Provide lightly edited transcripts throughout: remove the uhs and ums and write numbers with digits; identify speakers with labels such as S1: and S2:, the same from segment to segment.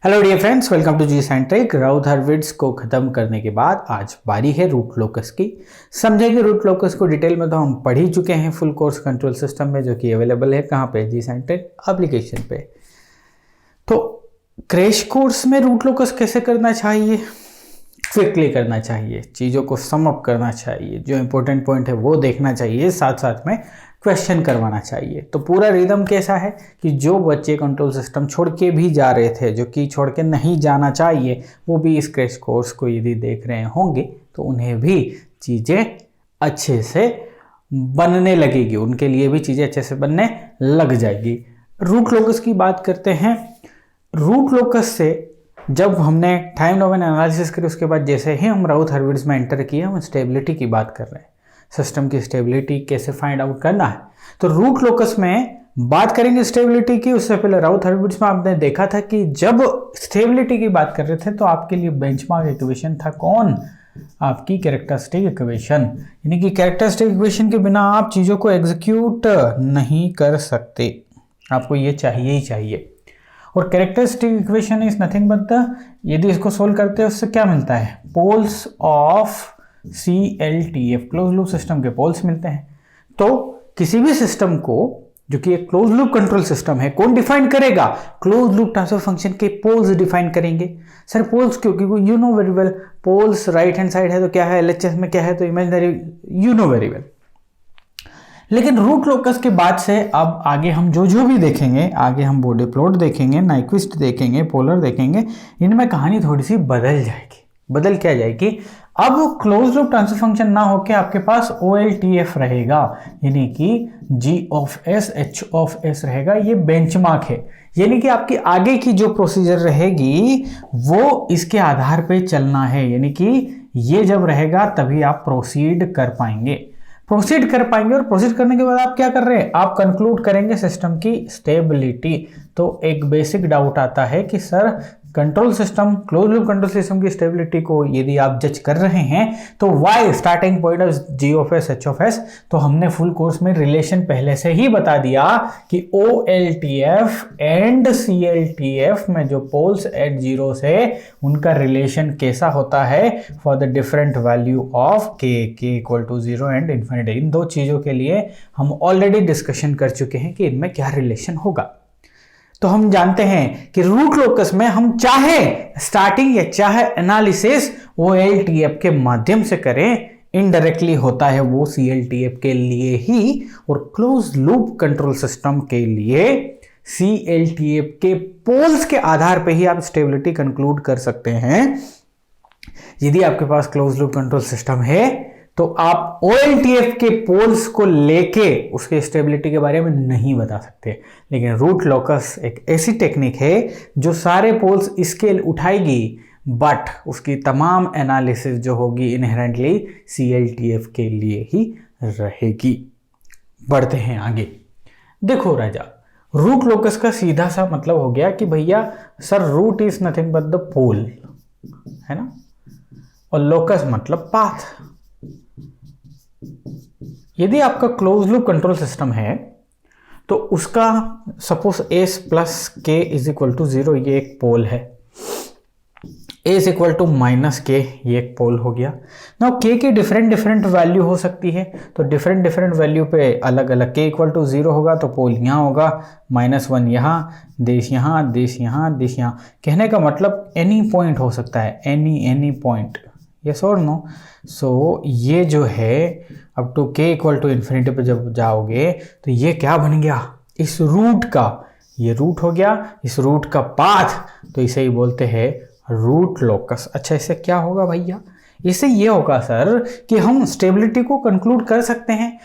S1: Hello dear friends, welcome to G Scientric. Routh Hurwitz को खत्म करने के बाद आज बारी है रूट लोकस की। समझेंगे रूट लोकस को डिटेल में। तो हम पढ़ ही चुके हैं फुल कोर्स कंट्रोल सिस्टम में, जो कि अवेलेबल है कहाँ पे, जी साइंट्रिक एप्लीकेशन पे। तो क्रैश कोर्स में रूट लोकस कैसे करना चाहिए, क्विकली करना चाहिए, चीज़ों को सम अप करना चाहिए, जो इंपॉर्टेंट पॉइंट है वो देखना चाहिए, साथ साथ में क्वेश्चन करवाना चाहिए। तो पूरा रिदम कैसा है कि जो बच्चे कंट्रोल सिस्टम छोड़ के भी जा रहे थे, जो कि छोड़ के नहीं जाना चाहिए, वो भी इस क्रैश कोर्स को यदि देख रहे होंगे तो उन्हें भी चीज़ें अच्छे से बनने लगेगी, उनके लिए भी चीज़ें अच्छे से बनने लग जाएगी। रूट लोकस की बात करते हैं। रूट लोकस से जब हमने टाइम डोमेन एनालिसिस करी, उसके बाद जैसे ही हम राउथ हर्विट्ज में एंटर किए, हम स्टेबिलिटी की बात कर रहे हैं। सिस्टम की स्टेबिलिटी कैसे फाइंड आउट करना है, तो रूट लोकस में बात करेंगे स्टेबिलिटी की। उससे पहले राउथ हर्विट्ज में आपने देखा था कि जब स्टेबिलिटी की बात कर रहे थे तो आपके लिए बेंचमार्क इक्वेशन था कौन, आपकी कैरेक्टरिस्टिक इक्वेशन। यानी कि कैरेक्टरिस्टिक इक्वेशन के बिना आप चीज़ों को एग्जीक्यूट नहीं कर सकते, आपको ये चाहिए ही चाहिए। और characteristic equation is nothing but the, यदि इसको सोल्व करते हैं उससे क्या मिलता है, poles of CLTF, close loop system के पोल्स मिलते हैं। तो किसी भी सिस्टम को, जो कि एक क्लोज लूप कंट्रोल सिस्टम है, कौन डिफाइन करेगा, क्लोज लूप ट्रांसफर फंक्शन के पोल्स डिफाइन करेंगे। सर पोल्स क्यों, क्योंकि you know very well, poles right hand side है तो क्या है, LHS में क्या है, तो imaginary, you know very well. लेकिन रूट लोकस के बाद से अब आगे हम जो भी देखेंगे, आगे हम बॉडी प्लॉट देखेंगे, नाइक्विस्ट देखेंगे, पोलर देखेंगे, इनमें कहानी थोड़ी सी बदल जाएगी। बदल क्या जाएगी, अब क्लोज लूप ट्रांसफर फंक्शन ना होके आपके पास OLTF रहेगा, यानी कि G(s) H(s) रहेगा। ये बेंचमार्क है, यानी कि आपकी आगे की जो प्रोसीजर रहेगी वो इसके आधार पे चलना है। यानी कि ये जब रहेगा तभी आप प्रोसीड कर पाएंगे। और प्रोसीड करने के बाद आप क्या कर रहे हैं, आप कंक्लूड करेंगे सिस्टम की स्टेबिलिटी। तो एक बेसिक डाउट आता है कि sir control system, close loop control system की स्टेबिलिटी को यदि आप जज कर रहे हैं तो Y starting point of G(s) H(s)। तो हमने फुल कोर्स में रिलेशन पहले से ही बता दिया कि OLTF एंड CLTF में जो पोल्स एट जीरो से उनका रिलेशन कैसा होता है for the different value of k equal to 0 and infinity. इन दो चीजों के लिए हम ऑलरेडी डिस्कशन कर चुके हैं कि इनमें क्या रिलेशन होगा। तो हम जानते हैं कि रूट लोकस में हम चाहे स्टार्टिंग या चाहे एनालिसिस OLTF के माध्यम से करें, इनडायरेक्टली होता है वो CLTF के लिए ही, और क्लोज लूप कंट्रोल सिस्टम के लिए CLTF के पोल्स के आधार पे ही आप स्टेबिलिटी कंक्लूड कर सकते हैं। यदि आपके पास क्लोज लूप कंट्रोल सिस्टम है तो आप OLTF के पोल्स को लेके उसके स्टेबिलिटी के बारे में नहीं बता सकते। लेकिन रूट लोकस एक ऐसी टेक्निक है जो सारे पोल्स इसके उठाएगी, बट उसकी तमाम एनालिसिस जो होगी इनहेरेंटली CLTF के लिए ही रहेगी। बढ़ते हैं आगे। देखो राजा, रूट लोकस का सीधा सा मतलब हो गया कि भैया sir root is nothing but the pole, है ना, और लोकस मतलब पाथ। यदि आपका क्लोज लूप कंट्रोल सिस्टम है तो उसका suppose S plus K is equal to 0, ये एक पोल है। S equal to minus K, ये एक पोल हो गया। ना K की डिफरेंट वैल्यू हो सकती है, तो डिफरेंट वैल्यू पे अलग अलग। K इक्वल टू 0 होगा तो पोल यहाँ होगा, -1 यहाँ, देश यहाँ, देश यहाँ, देश यहाँ। कहने का मतलब एनी पॉइंट हो सकता है, एनी पॉइंट, यस और नो। सो ये जो है अब to K equal to infinity पे जब जाओगे तो ये क्या बन गया, इस रूट का, ये रूट हो गया, इस रूट का पाथ, तो इसे ही बोलते हैं रूट लोकस। अच्छा, इससे क्या होगा भैया, इससे ये होगा सर कि हम स्टेबिलिटी को कंक्लूड कर सकते हैं।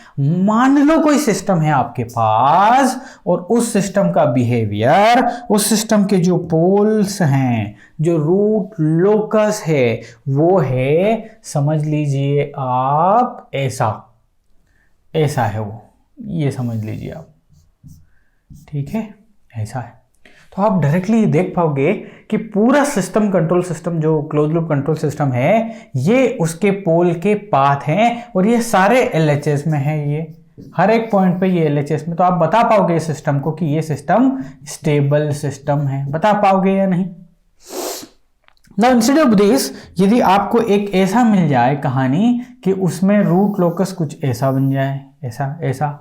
S1: मान लो कोई सिस्टम है आपके पास और उस सिस्टम का बिहेवियर, उस सिस्टम के जो पोल्स हैं, जो रूट लोकस है, वो है, समझ लीजिए आप ऐसा है वो, ये समझ लीजिए आप, ठीक है, ऐसा है। तो आप डायरेक्टली देख पाओगे कि पूरा सिस्टम, कंट्रोल सिस्टम जो क्लोज लूप कंट्रोल सिस्टम है, ये उसके पोल के पाथ हैं और ये सारे LHS में है, ये हर एक पॉइंट पे ये LHS में। तो आप बता पाओगे इस सिस्टम को कि ये सिस्टम स्टेबल सिस्टम है, बता पाओगे या नहीं? नाउ इंस्टेड ऑफ दिस, यदि आपको एक ऐसा मिल जाए कहानी कि उसमें रूट लोकस कुछ ऐसा बन जाए, ऐसा ऐसा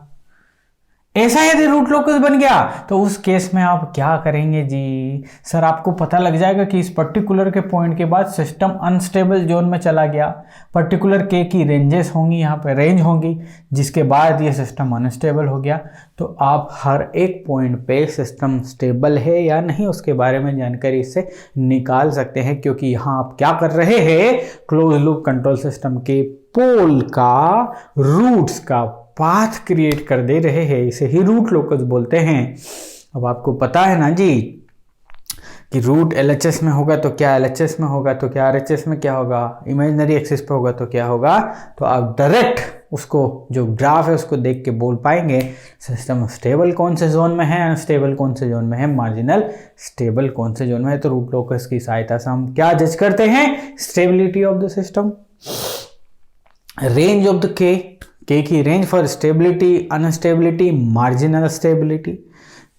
S1: ऐसा यदि रूट लोकस बन गया, तो उस केस में आप क्या करेंगे जी? सर आपको पता लग जाएगा कि इस पर्टिकुलर के पॉइंट के बाद सिस्टम अनस्टेबल जोन में चला गया, पर्टिकुलर के की रेंजेस होंगी, यहाँ पे रेंज होंगी, जिसके बाद ये सिस्टम अनस्टेबल हो गया। तो आप हर एक पॉइंट पे सिस्टम स्टेबल है या नहीं उसके बारे में जानकारी इससे निकाल सकते हैं, क्योंकि यहाँ आप क्या कर रहे हैं, क्लोज लूप कंट्रोल सिस्टम के पोल का, रूट्स का पाथ क्रिएट कर दे रहे हैं। इसे ही रूट लोकस बोलते हैं। अब आपको पता है ना जी कि रूट LHS में होगा तो क्या LHS में होगा, तो क्या RHS में क्या होगा, इमेजिनरी एक्सिस पे होगा तो क्या होगा। तो आप डायरेक्ट उसको जो ग्राफ है उसको देख के बोल पाएंगे सिस्टम स्टेबल कौन से जोन में है, अनस्टेबल कौन से जोन में है, मार्जिनल स्टेबल कौन से जोन में है। तो रूट लोकस की सहायता से हम क्या जज करते हैं, stability of the system, range of the K की range for stability, instability, marginal stability.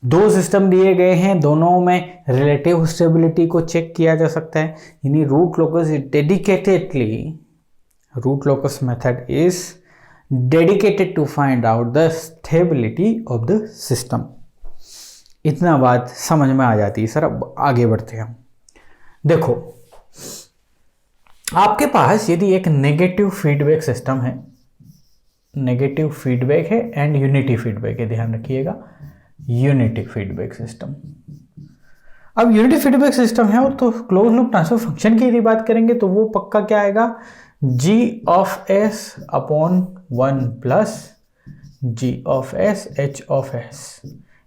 S1: दो सिस्टम दिए गए हैं, दोनों में रिलेटिव स्टेबिलिटी को चेक किया जा सकता है। यानी root locus method is dedicated to find out the stability of the system. इतना बात समझ में आ जाती है सर। अब आगे बढ़ते हैं हम। देखो आपके पास यदि एक नेगेटिव फीडबैक सिस्टम है, नेगेटिव फीडबैक है एंड यूनिटी फीडबैक है, ध्यान रखिएगा, यूनिटी फीडबैक सिस्टम। अब यूनिटी फीडबैक सिस्टम है और तो क्लोज लूप ट्रांसफर फंक्शन की यदि बात करेंगे तो वो पक्का क्या आएगा, g of s upon 1 plus g of s h of s।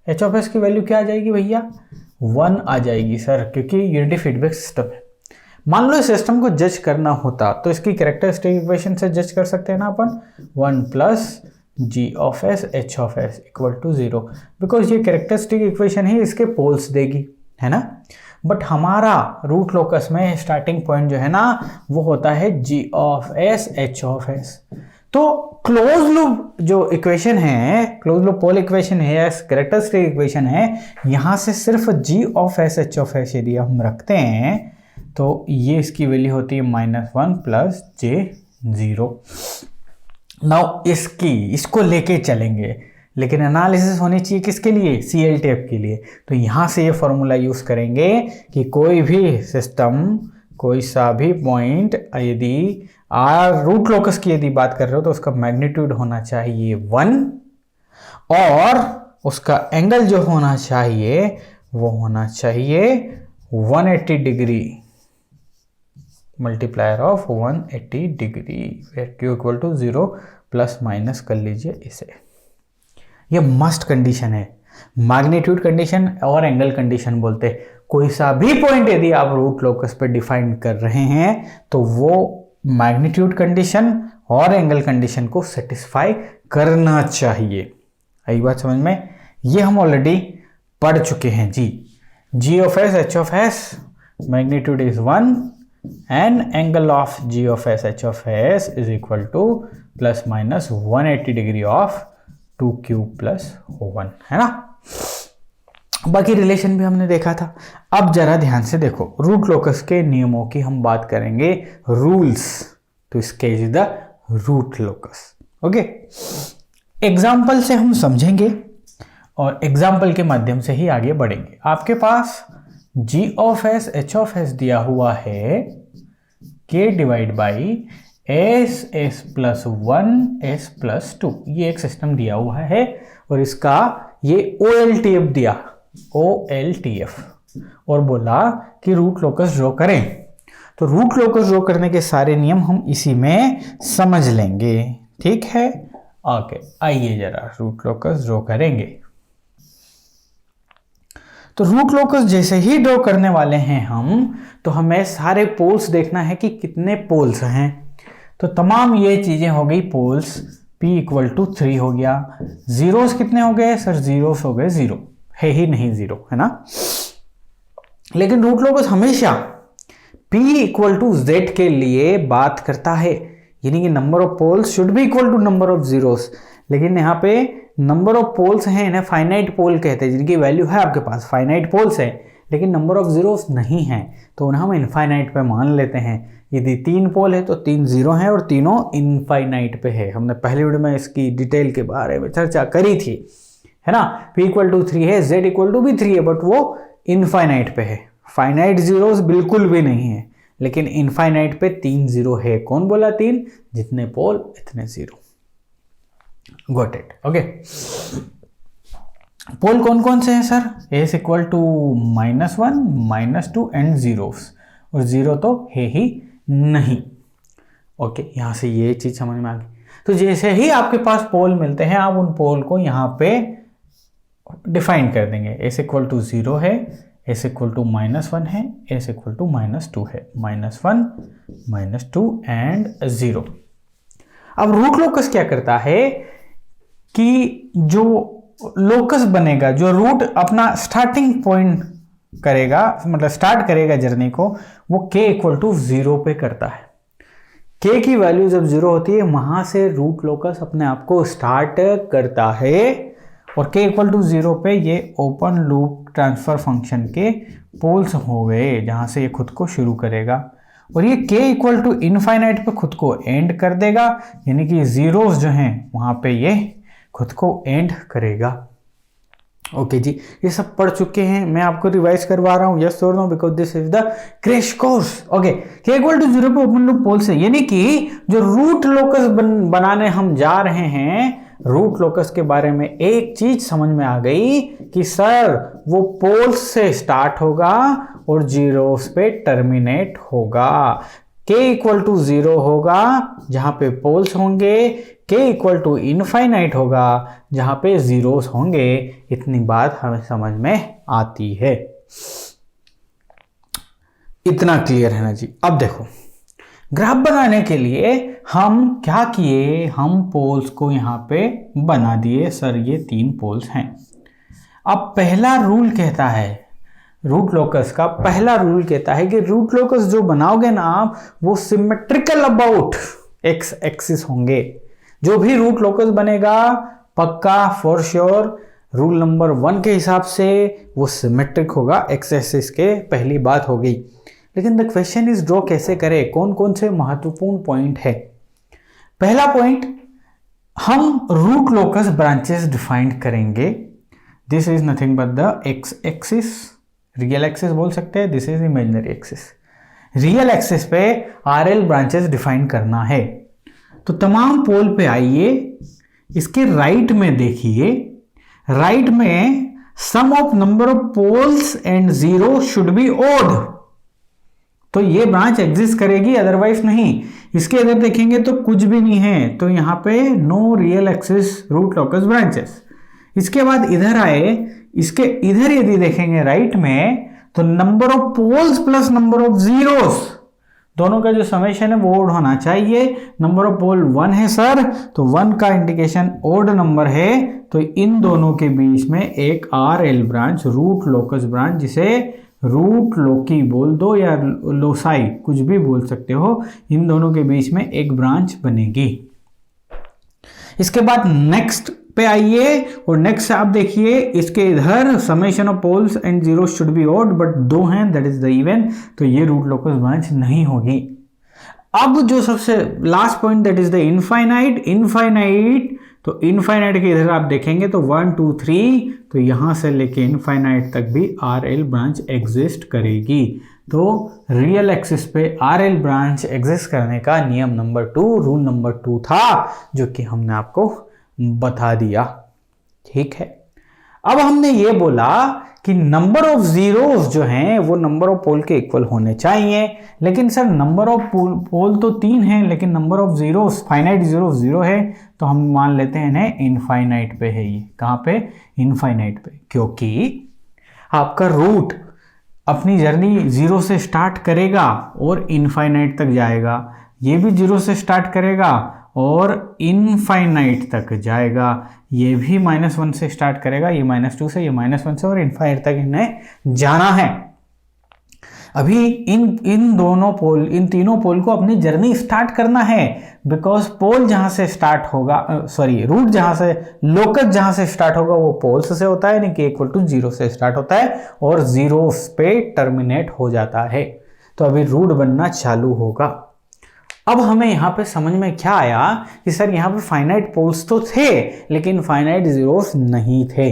S1: h of s की वैल्यू क्या आ जाएगी भैया, 1 आ जाएगी सर, क्योंकि यूनिटी फीडबैक सिस्टम है। मान लो इस सिस्टम को जज करना होता तो इसकी कैरेक्टरिस्टिक इक्वेशन से जज कर सकते हैं ना अपन, 1 plus g of s h of s equal to 0, because ये कैरेक्टरिस्टिक इक्वेशन ही इसके पोल्स देगी, है ना। बट हमारा रूट लोकस में स्टार्टिंग पॉइंट जो है ना वो होता है g of s h of s। तो क्लोज लूप जो इक्वेशन है, क्लोज लूप पोल इक्वेशन है या कैरेक्टरिस्टिक इक्वेशन है, यहां से सिर्फ g of s h of s यदि हम रखते हैं तो ये इसकी वैल्यू होती है -1 प्लस j0। नाउ इसको लेके चलेंगे, लेकिन एनालिसिस होनी चाहिए किसके लिए, CLTF के लिए। तो यहाँ से ये फॉर्मूला यूज करेंगे कि कोई भी सिस्टम, कोई सा भी पॉइंट यदि रूट लोकस की यदि बात कर रहे हो तो उसका मैग्नीट्यूड होना चाहिए 1 और उसका एंगल जो होना चाहिए वो होना चाहिए 180 degree multiplier of 180 degree, where q equal to 0 plus minus कर लीजिए इसे। ये मस्ट कंडीशन है, मैग्नीट्यूड कंडीशन और एंगल कंडीशन बोलते हैं। कोई सा भी पॉइंट यदि आप रूट लोकस पे डिफाइन कर रहे हैं तो वो मैग्नीट्यूड कंडीशन और एंगल कंडीशन को सेटिस्फाई करना चाहिए। आई बात समझ में, ये हम ऑलरेडी पढ़ चुके हैं जी। g of s h of s magnitude is 1 and angle of g of s h of s is equal to plus minus 180 degree of 2q plus 1, है ना। बाकी रिलेशन भी हमने देखा था। अब जरा ध्यान से देखो, रूट लोकस के नियमों की हम बात करेंगे, rules to sketch the root locus. Okay, example से हम समझेंगे और एग्जाम्पल के माध्यम से ही आगे बढ़ेंगे। आपके पास g of s h of s दिया हुआ है k divide by s plus 1 s plus 2, ये एक सिस्टम दिया हुआ है और इसका ये OLTF दिया, OLTF, और बोला कि रूट लोकस ड्रॉ करें। तो रूट लोकस ड्रॉ करने के सारे नियम हम इसी में समझ लेंगे, ठीक है। ओके, आइए जरा रूट लोकस ड्रॉ करेंगे। तो रूट लोकस जैसे ही ड्रॉ करने वाले हैं हम, तो हमें सारे पोल्स देखना है कि कितने पोल्स हैं। तो तमाम ये चीजें हो गई पोल्स, p इक्वल टू 3 हो गया, जीरोस कितने हो गए सर, जीरोस हो गए 0, है ही नहीं 0, है ना। लेकिन रूट लोकस हमेशा p इक्वल टू z के लिए बात करता है, यानी कि number of poles should be equal to number of zeros. लेकिन यहाँ पे नंबर ऑफ पोल्स हैं, इन्हें फाइनाइट पोल कहते हैं, जिनकी वैल्यू है आपके पास, फाइनाइट पोल्स है, लेकिन नंबर ऑफ जीरोस नहीं है, तो उन्हें हम इनफाइनाइट पे मान लेते हैं। यदि 3 पोल है तो 3 जीरो हैं और तीनों इनफाइनाइट पे है। हमने पहले वीडियो में इसकी डिटेल के बारे में चर्चा करी थी, है ना। p = 3 है, z = भी 3 है, बट वो इनफाइनाइट पे है। फाइनाइट जीरोस बिल्कुल भी नहीं है, लेकिन इनफाइनाइट पे 3 जीरो है। कौन बोला 3? जितने पोल इतने zero. Got it, okay. Pole कौन कौन से हैं सर? s = -1, -2 एंड जीरोस, और जीरो तो है ही नहीं। ओके, यहां से ये चीज समझ में आ गई। तो जैसे ही आपके पास पोल मिलते हैं, आप उन पोल को यहां पे डिफाइन कर देंगे। s = 0 है, s = -1 है, s = -2 है, -1, -2 एंड 0। अब रूट लोकस क्या करता है कि जो लोकस बनेगा, जो रूट अपना स्टार्टिंग पॉइंट करेगा, मतलब स्टार्ट करेगा जर्नी को, वो k = 0 पे करता है। k की वैल्यू जब 0 होती है, वहां से रूट लोकस अपने आप को स्टार्ट करता है, और k = 0 पे ये ओपन लूप ट्रांसफर फंक्शन के पोल्स हो गए, जहां से ये खुद को शुरू करेगा, और ये k = इनफाइनाइट पे खुद को एंड कर देगा, यानी कि जीरोस जो हैं वहां पे ये खुद को एंड करेगा। ओके जी, ये सब पढ़ चुके हैं, मैं आपको रिवाइज करवा रहा हूं, यस और no, because this is the crash course. Okay, k = 0 पे ओपन लूप पोल से, यानी कि जो रूट लोकस बनाने हम जा रहे हैं, रूट लोकस के बारे में एक चीज समझ में आ गई कि सर वो पोल्स से स्टार्ट होगा और जीरोस पे टर्मिनेट होगा। k = 0 होगा जहां पे पोल्स होंगे, k = इनफाइनाइट होगा जहां पे जीरोस होंगे। इतनी बात हमें समझ में आती है। इतना क्लियर है ना जी। अब देखो, ग्राफ बनाने के लिए हम क्या किए, हम पोल्स को यहां पे बना दिए। सर ये 3 पोल्स हैं। अब पहला रूल कहता है, रूट लोकस का पहला रूल कहता है कि रूट लोकस जो बनाओगे ना आप, वो सिमेट्रिकल अबाउट एक्स एक्सिस होंगे। जो भी रूट लोकस बनेगा पक्का फॉर श्योर रूल नंबर 1 के हिसाब से वो सिमेट्रिक होगा एक्स एक्सिस के। पहली बात हो गई। लेकिन द क्वेश्चन इज ड्रॉ कैसे करें, कौन कौन से महत्वपूर्ण पॉइंट है। पहला पॉइंट, हम रूट लोकस ब्रांचेस डिफाइन करेंगे। This is nothing but the x axis, real axis बोल सकते हैं, this is imaginary axis. Real axis पे आरएल ब्रांचेस डिफाइन करना है। तो तमाम पोल पे आइए, इसके राइट में देखिए, राइट में sum of number of poles and zero should be odd, तो ये ब्रांच एग्जिस्ट करेगी, अदरवाइज नहीं। इसके इधर देखेंगे तो कुछ भी नहीं है, तो यहां पे no real axis root locus branches. इसके बाद इधर आए, इसके इधर यदि देखेंगे राइट में, तो number of poles plus number of zeros, दोनों का जो समेशन है वो ओड होना चाहिए। नंबर ऑफ पोल 1 है सर, तो 1 का इंडिकेशन ओड नंबर है, तो इन दोनों के बीच में एक RL branch, root locus branch, जिसे रूट लोकी बोल दो या लोसाई कुछ भी बोल सकते हो, इन दोनों के बीच में एक ब्रांच बनेगी। इसके बाद नेक्स्ट पे आइए, और नेक्स्ट आप देखिए, इसके इधर summation of poles and zero should be odd, but 2 हैं, दैट इज द इवन, तो ये रूट लोकस ब्रांच नहीं होगी। अब जो सबसे last point, that is the infinite. Infinite, तो इनफाइनाइट के इधर आप देखेंगे तो 1 2 3, तो यहां से लेके इनफाइनाइट तक भी आरएल ब्रांच एग्जिस्ट करेगी। तो रियल एक्सिस पे आरएल ब्रांच एग्जिस्ट करने का नियम नंबर 2, रूल नंबर 2 था, जो कि हमने आपको बता दिया। ठीक है, अब हमने ये बोला कि नंबर ऑफ जीरोस जो हैं वो नंबर ऑफ पोल के इक्वल होने चाहिए। लेकिन सर नंबर ऑफ पोल तो 3 है, लेकिन number of zeros, finite zeros 0 है, तो हम मान लेते हैं इन्हें इनफाइनाइट पे है। ये कहां पे? इनफाइनाइट पे, क्योंकि आपका रूट अपनी जर्नी 0 से स्टार्ट करेगा और इनफाइनाइट तक जाएगा, ये भी 0 से स्टार्ट करेगा और इनफाइनाइट तक जाएगा, ये भी -1 से स्टार्ट करेगा, ये -2 से, ये -1 से, और इनफाइनाइट तक इन्हें जाना है। अभी इन दोनों पोल, इन तीनों पोल को अपनी जर्नी स्टार्ट करना है, बिकॉज पोल जहां से स्टार्ट होगा, रूट जहां से, लोकस जहां से स्टार्ट होगा वो पोल्स से होता है, यानी कि इक्वल टू 0 से स्टार्ट होता है और 0 पे टर्मिनेट हो जाता है। तो अभी रूट बनना चालू होगा। अब हमें यहाँ पे समझ में क्या आया कि सर यहाँ पे फाइनाइट पोल्स तो थे लेकिन फाइनाइट जीरोस नहीं थे।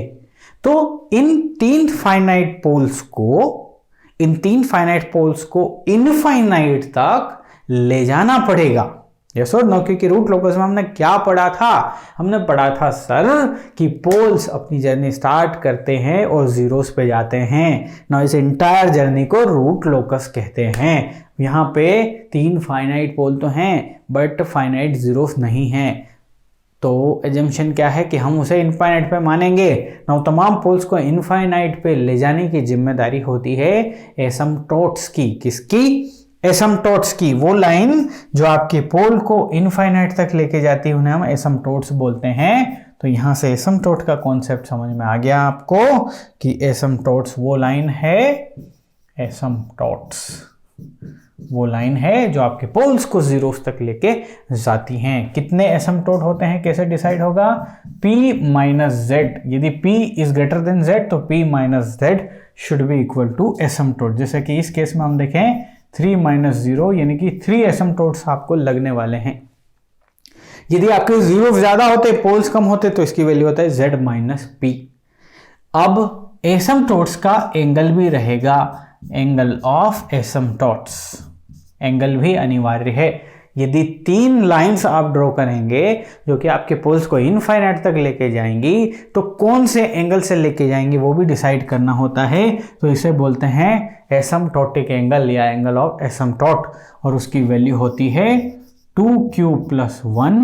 S1: तो इन तीन फाइनाइट पोल्स को इनफाइनाइट तक ले जाना पड़ेगा। यस और नो, क्योंकि रूट लोकस में हमने क्या पढ़ा था? हमने पढ़ा था सर कि पोल्स अपनी जर्नी स्टार्ट करते हैं और जीरोस पे जाते हैं। ना इस इंटायर जर्नी को रूट लोकस कहते हैं। यहाँ पे तीन फाइनाइट पोल तो हैं बट फाइनाइट जीरोस नहीं हैं। तो एजम्पशन क्या है कि हम उसे इनफाइनाइट पे मानेंगे। ना तमाम पोल्स को इनफाइनाइट पे ले जाने की जिम्मेदारी होती है एसिम्प्टोट्स की। किसकी? एसिम्प्टोट्स की। वो लाइन जो आपके पोल को इनफाइनाइट तक लेके जाती है उन्हें हम एसिम्प्टोट्स बोलते हैं। तो यहां से एसिम्प्टोट का कॉन्सेप्ट समझ में आ गया आपको कि एसिम्प्टोट्स वो लाइन है, एसिम्प्टोट्स वो लाइन है जो आपके पोल्स को जीरोस तक लेके जाती हैं। कितने एसिम्प्टोट होते हैं कैसे डिसाइड होगा? P minus Z. यदि P is greater than Z तो P minus Z should be equal to asymptote. जैसे कि इस केस में हम देखें 3 माइनस 0 यानी कि 3 एसिम्प्टोट्स आपको लगने वाले हैं। यदि आपके जीरो ज्यादा होते, पोल्स कम होते तो इसकी वैल्यू होता है Z माइनस P। अब एसिम्प्टोट्स का एंगल भी रहेगा, एंगल ऑफ एसिम्प्टोट्स, एंगल भी अनिवार्य है। यदि तीन लाइंस आप ड्रॉ करेंगे जो कि आपके पोल्स को इनफाइनाइट तक लेके जाएंगी तो कौन से एंगल से लेके जाएंगी वो भी डिसाइड करना होता है। तो इसे बोलते हैं एसिम्प्टोटिक एंगल या एंगल ऑफ एसिम्प्टोट, और उसकी वैल्यू होती है 2q प्लस 1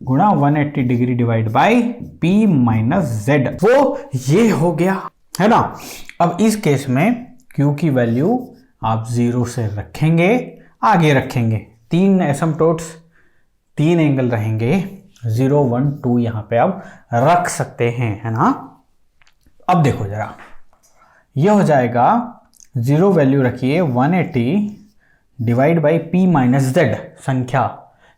S1: गुणा 180 degree divide by P minus Z. वो ये हो गया है ना। अब इस केस में q की वैल्यू आप 0 से रखेंगे, आगे रखेंगे। तीन एसिम्प्टोट्स, तीन एंगल रहेंगे, 0 1 2 यहां पे आप रख सकते हैं, है ना। अब देखो जरा, ये हो जाएगा 0 वैल्यू रखिए 180 divide by P minus Z. संख्या,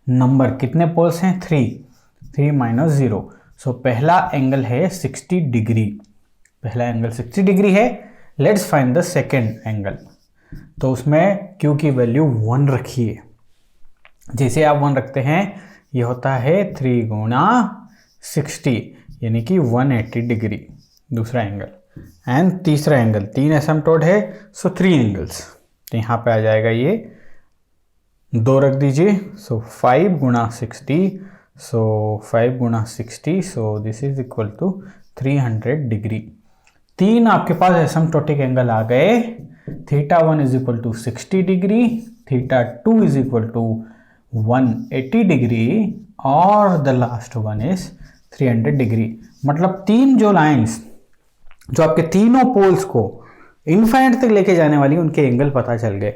S1: नंबर, कितने पोल्स हैं? 3 माइनस 0। सो पहला एंगल है 60 डिग्री, पहला एंगल 60 डिग्री है। Let's find the second angle. तो उसमें Q की वैल्यू 1 रखिए। जैसे आप 1 रखते हैं ये होता है 3 गुणा 60 यानी कि 180 डिग्री, दूसरा एंगल। एंड तीसरा एंगल, 3 एसिम्प्टोट है सो 3 एंगल्स, तो यहाँ पे आ जाएगा ये 2 रख दीजिए। सो 5 गुणा 60, सो 5 गुणा 60, so this is equal to 300 degree. तीन आपके पास एसिम्प्टोटिक एंगल आ गए। θ1 is equal to 60 degree, θ2 is equal to 180 degree और the last one is 300 degree. मतलब तीन जो लाइंस जो आपके तीनों पोल्स को इनफाइनाइट तक लेके जाने वाली, उनके एंगल पता चल गए।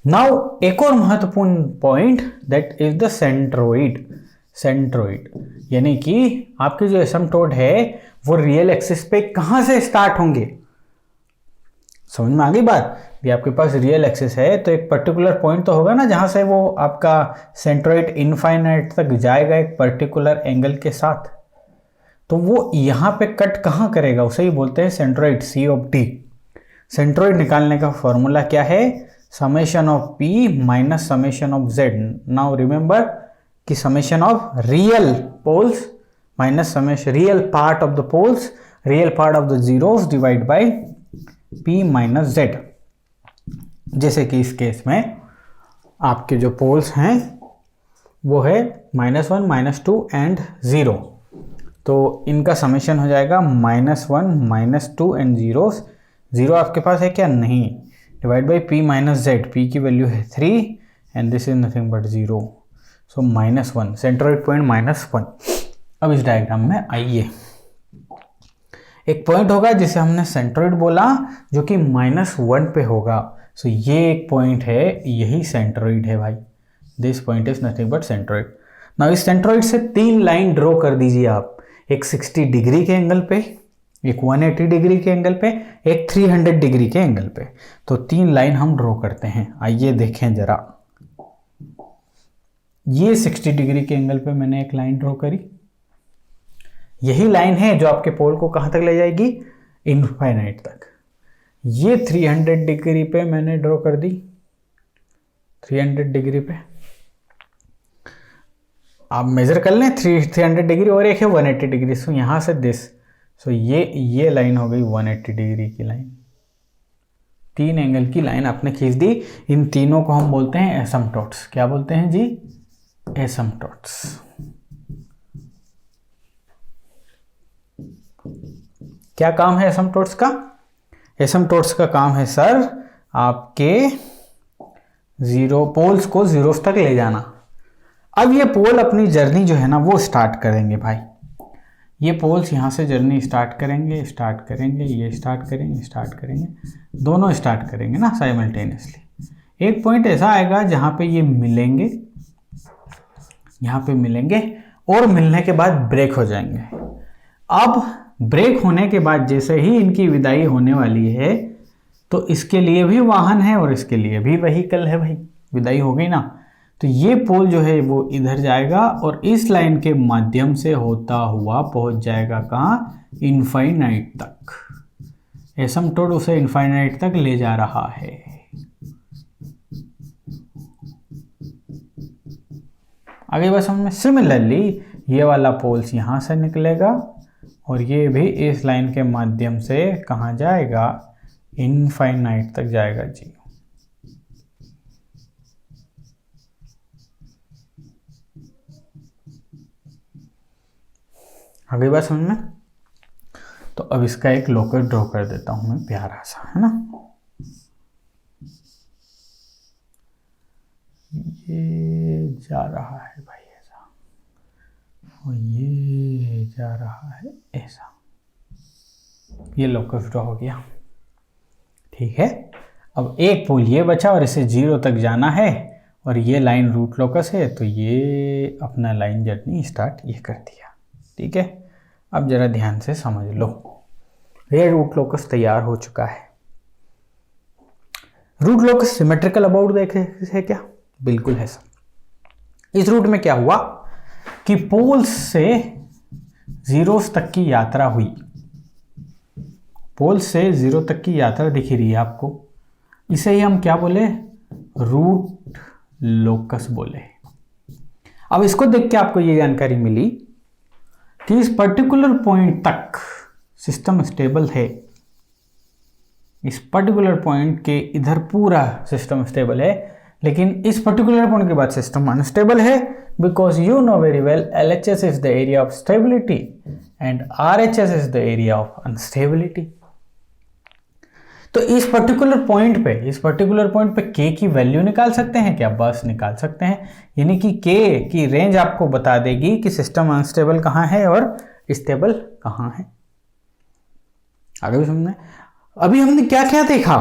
S1: नाउ एक और महत्वपूर्ण point, that is the centroid. Centroid यानी कि आपके जो एसिम्प्टोट है वो रियल एक्सिस पे कहां से स्टार्ट होंगे। समझ में आ गई बात? ये आपके पास रियल एक्सिस है तो एक पर्टिकुलर पॉइंट तो होगा ना जहां से वो आपका सेंट्रोइड इनफाइनाइट तक जाएगा एक पर्टिकुलर एंगल के साथ। तो वो यहाँ पे कट कहाँ करेगा, उसे ही बोलते हैं centroid, C of D। Centroid निकालने का फॉर्मूला क्या है? Summation of P minus summation of Z। Now remember कि summation of real poles minus summation real part of the poles, real part of the zeros divide by P minus Z। जैसे कि इस case में आपके जो poles हैं वो है -1, -2 एंड 0। तो इनका समेशन हो जाएगा -1, -2 एंड 0 आपके पास है क्या? नहीं। Divide by P minus Z, P की वैल्यू है 3 and this is nothing but 0। So -1, centroid point -1। अब इस डायग्राम में आइए, एक पॉइंट होगा जिसे हमने सेंट्रोइड बोला जो कि -1 पे होगा। सो ये एक पॉइंट है, यही सेंट्रोइड है भाई। This point is nothing but centroid. Now इस सेंट्रोइड से तीन लाइन ड्रॉ कर दीजिए आप, एक 60 डिग्री के एंगल पे, एक 180 डिग्री के एंगल पे, एक 300 डिग्री के एंगल पे। तो 3 लाइन हम ड्रॉ करते हैं। आइए देखें जरा, ये 60 डिग्री के एंगल पे मैंने एक लाइन ड्रॉ करी। यही लाइन है जो आपके पोल को कहां तक ले जाएगी, इनफाइनाइट तक। ये 300 डिग्री पे मैंने ड्रॉ कर दी, 300 डिग्री पे आप मेजर कर लें, 300 डिग्री, और एक है 180 डिग्री। सो यहां से दिस, सो ये लाइन हो गई 180 डिग्री की लाइन। 3 एंगल की लाइन आपने खींच दी। इन तीनों को हम बोलते हैं एसिम्पटोट्स। क्या बोलते हैं जी, एसिम्पटोट्स। क्या काम है एसिम्पटोट्स का? एसिम्पटोट्स का काम है सर आपके जीरो पोल्स को जीरोस तक ले जाना। अब ये पोल अपनी जर्नी जो है ना वो स्टार्ट करेंगे भाई। ये पोल्स यहाँ से जर्नी स्टार्ट करेंगे, ये स्टार्ट करेंगे, दोनों स्टार्ट करेंगे ना साइमल्टेनियसली। एक पॉइंट ऐसा आएगा जहाँ पे ये मिलेंगे, यहाँ पे मिलेंगे, और मिलने के बाद ब्रेक हो जाएंगे। अब ब्रेक होने के बाद जैसे ही इनकी विदाई होने वाली है, तो इसके लिए भी वाहन है और इसके लिए भी व्हीकल है भाई। विदाई हो गई ना, तो ये पोल जो है वो इधर जाएगा और इस लाइन के माध्यम से होता हुआ पहुंच जाएगा कहाँ, इनफाइनाइट तक। एसिम्पटोट उसे इनफाइनाइट तक ले जा रहा है। आगे बस समझ में। सिमिलरली ये वाला पोल्स यहां से निकलेगा और ये भी इस लाइन के माध्यम से कहाँ जाएगा, इनफाइनाइट तक जाएगा जी। आगे बात समझ में। तो अब इसका एक लोकस ड्रॉ कर देता हूं मैं, प्यारा सा, है ना। ये जा रहा है भाई ऐसा, और ये जा रहा है ऐसा। ये लोकस ड्रॉ हो गया, ठीक है। अब एक पोल ये बचा और इसे 0 तक जाना है, और ये लाइन रूट लोकस है, तो ये अपना लाइन जर्नी स्टार्ट ये कर दिया, ठीक है। अब जरा ध्यान से समझ लो, ये रूट लोकस तैयार हो चुका है। रूट लोकस सिमेट्रिकल अबाउट देखे है क्या? बिल्कुल है सर। इस रूट में क्या हुआ कि पोल्स से जीरोस तक की यात्रा हुई। पोल्स से 0 तक की यात्रा दिख रही है आपको, इसे ही हम क्या बोले, रूट लोकस बोले। अब इसको देख के आपको ये जानकारी मिली कि इस पर्टिकुलर पॉइंट तक सिस्टम स्टेबल है, इस पर्टिकुलर पॉइंट के इधर पूरा सिस्टम स्टेबल है, लेकिन इस पर्टिकुलर पॉइंट के बाद सिस्टम अनस्टेबल है, because you know very well LHS is the area of stability and RHS is the area of unstability. तो इस पर्टिकुलर पॉइंट पे K की वैल्यू निकाल सकते हैं क्या? बस निकाल सकते हैं। यानी कि K की रेंज आपको बता देगी कि सिस्टम अनस्टेबल कहाँ है और स्टेबल कहाँ है। आगे भी समझना। अभी हमने क्या क्या देखा?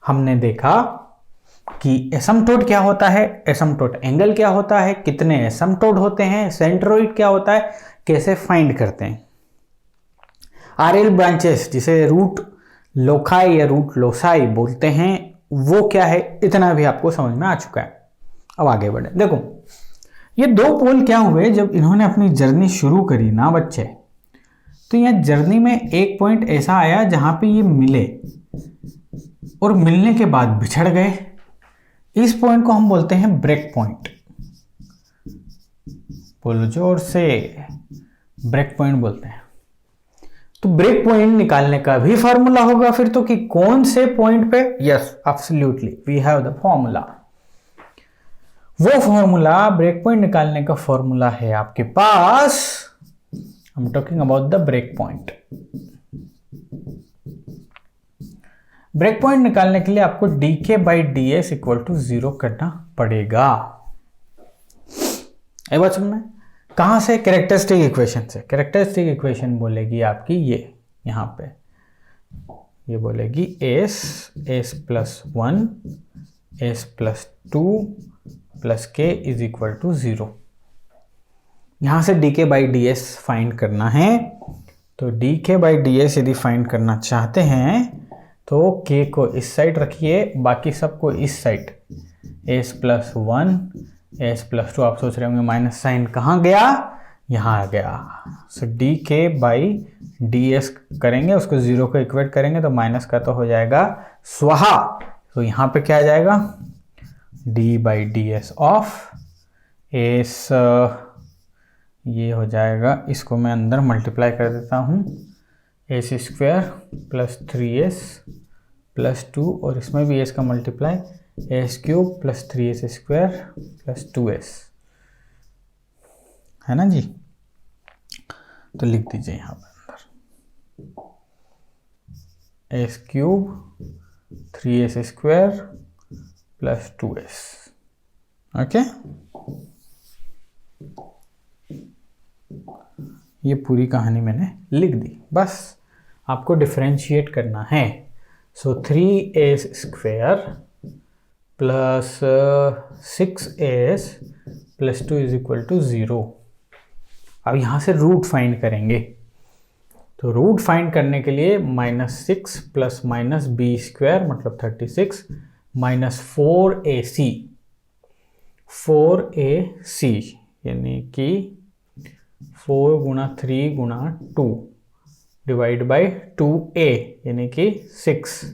S1: हमने देखा कि एसिम्पटोट क्या होता है, एसिम्पटोट एंगल क्या होता है, कितने एसिम्पटोट होते हैं, सेंट्रोइड क्या होता है, कैसे फाइंड करते हैं। RL ब्रांचेस जिसे रूट लोकाई या रूट लोसाई बोलते हैं, वो क्या है, इतना भी आपको समझ में आ चुका है। अब आगे बढ़े। देखो ये 2 पोल क्या हुए जब इन्होंने अपनी जर्नी शुरू करी ना बच्चे, तो यहाँ जर्नी में एक पॉइंट ऐसा आया जहां पे ये मिले और मिलने के बाद बिछड़ गए। इस पॉइंट को हम बोलते हैं ब्रेक पॉइंट। बोलो जोर से, ब्रेक पॉइंट बोलते हैं। तो ब्रेक पॉइंट निकालने का भी फॉर्मूला होगा फिर तो, कि कौन से पॉइंट पे। Yes absolutely we have the formula. वो फॉर्मूला, ब्रेक पॉइंट निकालने का फॉर्मूला है आपके पास। I am talking about the break point. Break point निकालने के लिए आपको dk/ds = 0 करना पड़ेगा। एक बात समझ में। कहां से? कैरेक्टरिस्टिक इक्वेशन से। कैरेक्टरिस्टिक इक्वेशन बोलेगी आपकी ये, यहां पे ये बोलेगी s+1 s+2 + k = 0। यहां से dk/ds फाइंड करना है। तो डी के बाई डी एस यदि फाइंड करना चाहते हैं तो के को इस साइड रखिए, बाकी सबको इस side. S plus one, S plus two. आप सोच रहे होंगे माइनस साइन कहाँ गया, यहाँ आ गया। सो डी के बाई डी एस करेंगे, उसको जीरो को इक्वेट करेंगे तो माइनस का तो हो जाएगा स्वाहा। तो यहाँ पे क्या आ जाएगा, D by D S of S, ये हो जाएगा, इसको मैं अंदर मल्टीप्लाई कर देता हूँ, S square plus 3s plus 2, और इसमें भी एस का multiply, S cube plus 3s square plus 2s, है ना जी। तो लिख दीजिए यहाँ पर अंदर S cube 3s square plus 2s। Okay, ये पूरी कहानी मैंने लिख दी, बस आपको डिफरेंशिएट करना है। So 3s square plus 6s plus 2 is equal to 0। अब यहाँ से रूट फाइंड करेंगे, तो रूट फाइंड करने के लिए -6 प्लस माइनस बी स्क्वायर मतलब 36 माइनस 4ac, 4ac यानी कि 4 गुणा 3 गुणा 2 डिवाइड बाई 2a यानी कि 6।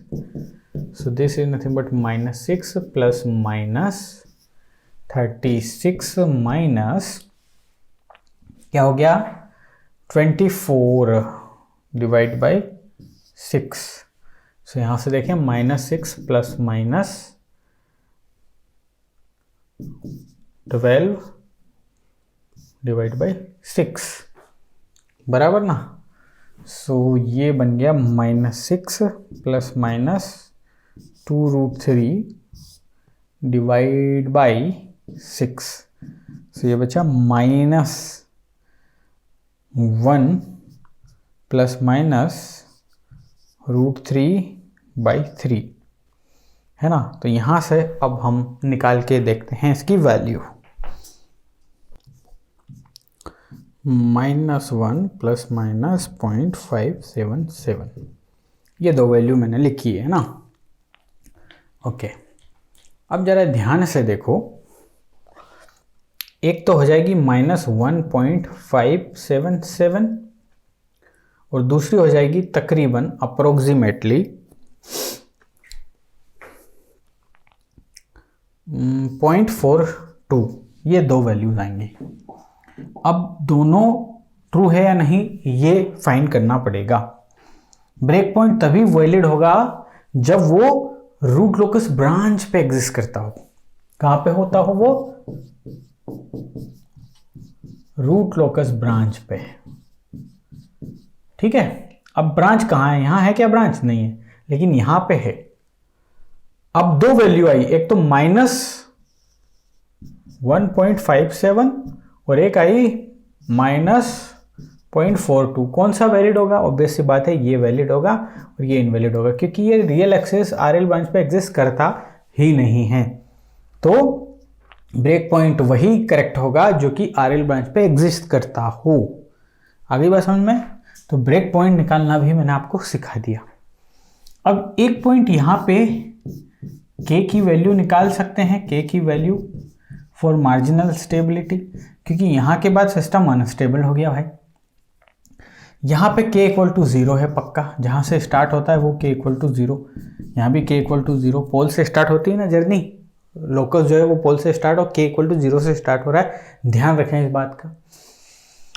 S1: सो this is nothing but -6 plus minus 36 minus क्या हो गया 24 डिवाइड बाई 6। सो यहाँ से देखें -6 प्लस माइनस 12 डिवाइड बाई 6 बराबर ना। सो ये बन गया -6 प्लस माइनस 2√3 डिवाइड बाई 6। सो ये बचा -1 प्लस माइनस √3/3, है ना। तो यहाँ से अब हम निकाल के देखते हैं इसकी वैल्यू। -1 प्लस माइनस 0.577, ये दो वैल्यू मैंने लिखी है ना। ओके, अब जरा ध्यान से देखो, एक तो हो जाएगी -1.577 और दूसरी हो जाएगी तकरीबन अप्रोक्सीमेटली 0.42। ये दो वैल्यूज आएंगी। अब दोनों ट्रू है या नहीं ये फाइंड करना पड़ेगा। ब्रेक पॉइंट तभी वैलिड होगा जब वो रूट लोकस ब्रांच पे एग्जिस्ट करता हो। कहां पे होता हो वो, रूट लोकस ब्रांच पे, ठीक है। अब ब्रांच कहां है, यहां है क्या ब्रांच, नहीं है, लेकिन यहां पे है। अब दो वैल्यू आई, एक तो -1.57 और एक आई -0.42। कौन सा वैलिड होगा, ऑब्वियस सी बात है ये वैलिड होगा और ये इनवैलिड होगा, क्योंकि ये रियल एक्सिस आरएल ब्रांच पे एग्जिस्ट करता ही नहीं है। तो ब्रेक पॉइंट वही करेक्ट होगा जो कि आरएल ब्रांच पे एग्जिस्ट करता हो। आगे बात समझ में। तो ब्रेक पॉइंट निकालना भी मैंने आपको सिखा दिया। अब एक पॉइंट यहाँ पे के की वैल्यू निकाल सकते हैं, के की वैल्यू फॉर मार्जिनल स्टेबिलिटी, क्योंकि यहाँ के बाद सिस्टम अनस्टेबल हो गया भाई। यहाँ पे k इक्वल टू 0 है पक्का, जहाँ से स्टार्ट होता है वो k इक्वल टू 0, यहाँ भी k इक्वल टू 0। पोल से स्टार्ट होती है ना जर्नी, लोकस जो है वो पोल से स्टार्ट और k इक्वल टू 0 से स्टार्ट हो रहा है, ध्यान रखें इस बात का।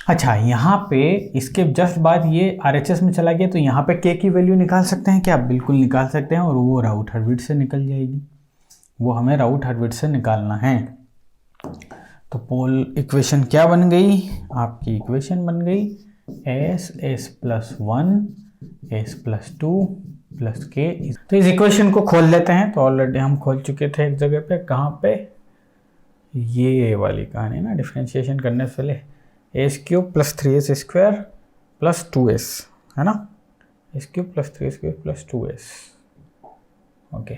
S1: अच्छा, यहाँ पे इसके जस्ट बाद ये RHS में चला गया, तो यहाँ पे k की वैल्यू निकाल सकते हैं क्या, बिल्कुल निकाल सकते हैं, और वो राउट हर्विट्ज से निकल जाएगी। वो हमें राउट हर्विट्ज से निकालना है। तो पोल इक्वेशन क्या बन गई, आपकी इक्वेशन बन गई s plus 1 s plus 2 plus k। तो इस इक्वेशन को खोल लेते हैं। तो ऑलरेडी हम खोल चुके थे एक जगह पे, कहाँ पे, ये वाली कहानी ना, डिफरेंशिएशन करने से पहले s cube plus 3s square plus 2s, है ना, s cube plus 3 square plus 2s। Okay,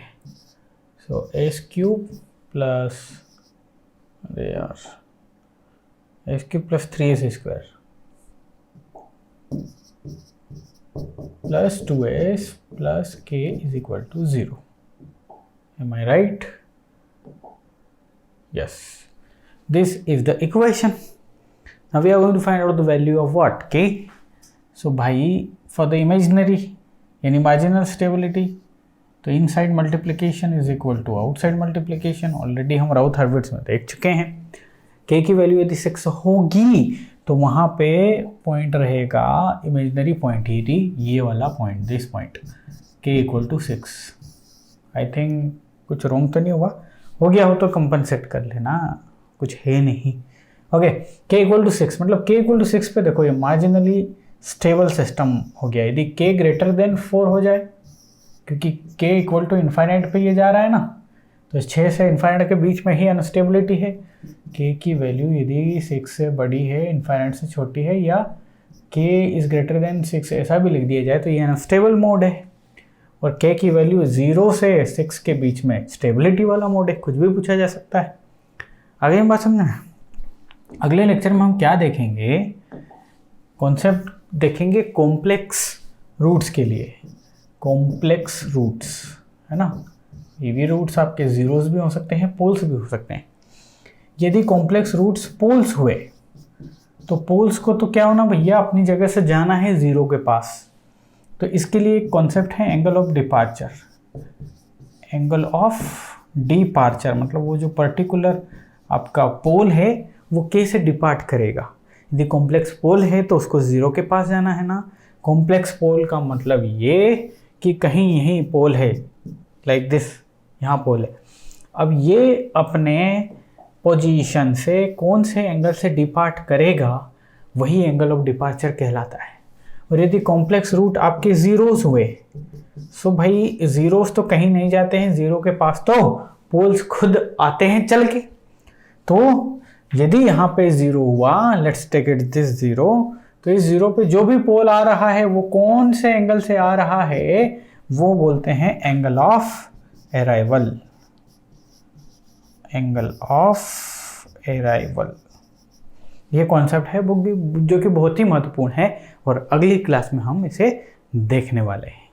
S1: so s cube plus, अरे यार, s cube plus 3s square plus 2s plus k is equal to 0. Am I right? Yes. This is the equation. Now we are going to find out the value of what? K. So भाई for the imaginary यानी marginal stability तो inside multiplication is equal to outside multiplication. Already हम Routh Hurwitz में देख चुके हैं. k की value यदि 6 होगी तो वहाँ पे पॉइंट रहेगा इमेजिनरी पॉइंट ही ये वाला point, this point k equal to 6. I think कुछ रॉन्ग तो नहीं हुआ. हो गया हो तो कंपनसेट कर लेना, कुछ है नहीं. ओके, k इक्वल टू 6 मतलब k इक्वल टू 6 पे देखो ये मार्जिनली स्टेबल सिस्टम हो गया. यदि k ग्रेटर देन 4 हो जाए, क्योंकि k इक्वल टू इन्फाइनाइट पे ये जा रहा है ना, तो 6 से इन्फाइनाइट के बीच में ही अनस्टेबिलिटी है. k की वैल्यू यदि 6 से बड़ी है, इन्फाइनाइट से छोटी है, या k इज़ ग्रेटर देन 6 ऐसा भी लिख दिया जाए तो ये अनस्टेबल मोड है. और k की वैल्यू 0 से 6 के बीच में स्टेबिलिटी वाला मोड है. कुछ भी पूछा जा सकता है. आगे हम बात समझना. अगले लेक्चर में हम क्या देखेंगे, कॉन्सेप्ट देखेंगे कॉम्प्लेक्स रूट्स के लिए. कॉम्प्लेक्स रूट्स है ना, ये भी रूट्स आपके जीरोस भी हो सकते हैं, पोल्स भी हो सकते हैं. यदि कॉम्प्लेक्स रूट्स पोल्स हुए तो पोल्स को तो क्या होना भैया, अपनी जगह से जाना है जीरो के पास. तो इसके लिए एक कॉन्सेप्ट है angle of departure. Angle of departure मतलब वो जो पर्टिकुलर आपका पोल है वो k से डिपार्ट करेगा. यदि कॉम्प्लेक्स पोल है तो उसको जीरो के पास जाना है ना. कॉम्प्लेक्स पोल का मतलब ये कि कहीं यहीं पोल है, लाइक दिस, यहाँ पोल है. अब ये अपने पोजीशन से कौन से एंगल से डिपार्ट करेगा, वही एंगल ऑफ डिपार्चर कहलाता है. और यदि कॉम्प्लेक्स रूट आपके ज़ीरोस हुए, सो भाई ज़ीरोस तो कहीं नहीं जाते हैं, ज़ीरो के पास तो पोल्स खुद आते हैं चल के. तो यदि यहाँ पे ज़ीरो हुआ, let's take it this zero, तो इस ज़ीरो पे जो भी पोल आ रहा है वो कौन से एंगल से आ रहा है, वो बोलते हैं angle of arrival. Angle of arrival ये कॉन्सेप्ट है जो कि बहुत ही महत्वपूर्ण है और अगली क्लास में हम इसे देखने वाले हैं.